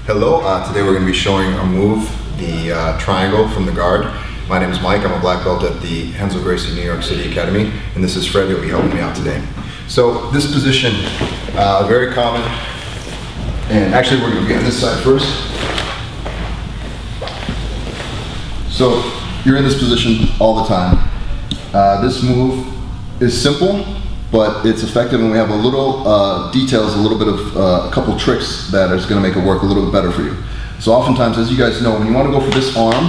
Hello, today we're going to be showing a move, the triangle from the guard. My name is Mike, I'm a black belt at the Renzo Gracie New York City Academy, and this is Fred who will be helping me out today. So this position, very common, and actually we're going to be on this side first. So you're in this position all the time. This move is simple, but it's effective, and we have a little details, a little bit of a couple tricks that is going to make it work a little bit better for you. So oftentimes, as you guys know, when you want to go for this arm,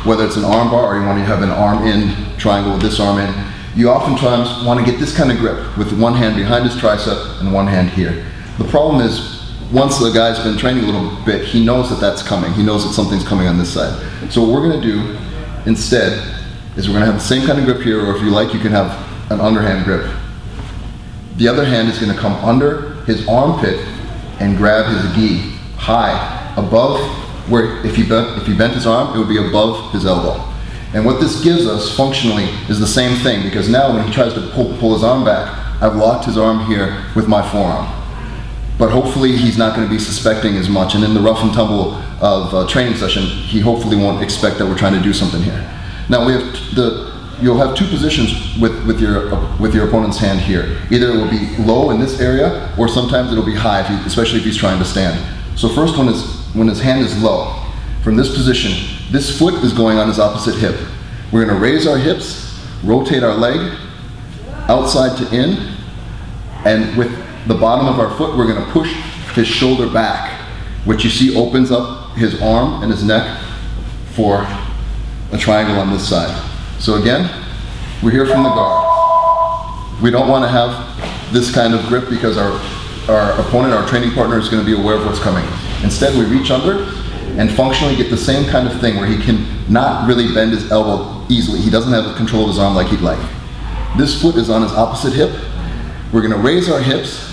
whether it's an arm bar or you want to have an arm in triangle with this arm in, you oftentimes want to get this kind of grip with one hand behind his tricep and one hand here. The problem is, once the guy's been training a little bit, he knows that that's coming. He knows that something's coming on this side. So what we're going to do instead is we're going to have the same kind of grip here, or if you like, you can have an underhand grip. The other hand is going to come under his armpit and grab his gi high above where, if he bent his arm, it would be above his elbow. And what this gives us functionally is the same thing, because now when he tries to pull his arm back, I've locked his arm here with my forearm. But hopefully he's not going to be suspecting as much, and in the rough and tumble of a training session, he hopefully won't expect that we're trying to do something here. Now you'll have two positions with your opponent's hand here. Either it will be low in this area, or sometimes it'll be high, especially if he's trying to stand. So first one is when his hand is low. From this position, this foot is going on his opposite hip. We're going to raise our hips, rotate our leg outside to in, and with the bottom of our foot, we're going to push his shoulder back, which you see opens up his arm and his neck for a triangle on this side. So again, we're here from the guard. We don't want to have this kind of grip because our opponent, our training partner, is going to be aware of what's coming. Instead, we reach under and functionally get the same kind of thing where he can not really bend his elbow easily. He doesn't have control of his arm like he'd like. This foot is on his opposite hip. We're going to raise our hips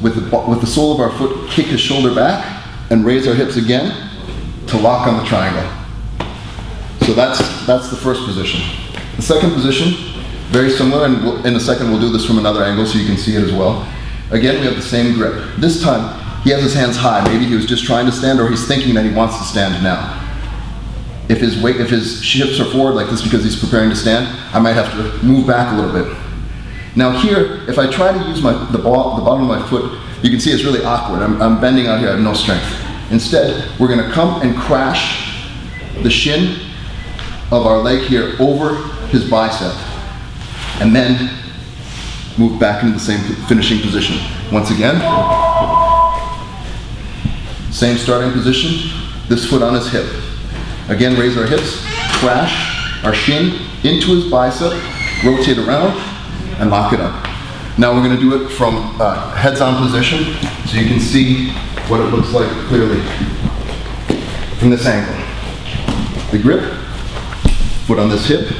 with the sole of our foot, kick his shoulder back, and raise our hips again to lock on the triangle. So that's the first position. The second position, very similar, and in a second we'll do this from another angle so you can see it as well. Again, we have the same grip. This time, he has his hands high. Maybe he was just trying to stand, or he's thinking that he wants to stand now. If his hips are forward like this because he's preparing to stand, I might have to move back a little bit. Now here, if I try to use the bottom of my foot, you can see it's really awkward. I'm bending out here, I have no strength. Instead, we're gonna come and crash the shin of our leg here over his bicep, and then move back into the same finishing position. Once again, same starting position, this foot on his hip. Again, raise our hips, crash our shin into his bicep, rotate around, and lock it up. Now we're going to do it from heads on position, so you can see what it looks like clearly from this angle. The grip, foot on this hip.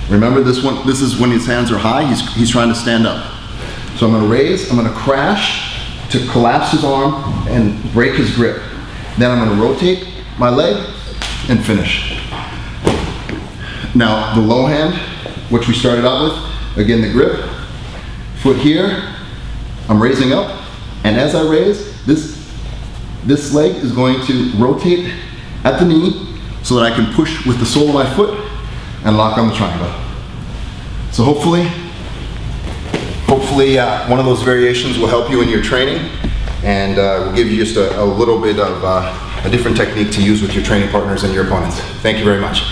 Remember this one, this is when his hands are high, he's trying to stand up. So I'm going to raise, I'm going to crash to collapse his arm and break his grip. Then I'm going to rotate my leg and finish. Now the low hand, which we started out with, again the grip, foot here, I'm raising up, and as I raise, this leg is going to rotate at the knee so that I can push with the sole of my foot and lock on the triangle. So hopefully one of those variations will help you in your training, and will give you just a little bit of a different technique to use with your training partners and your opponents. Thank you very much.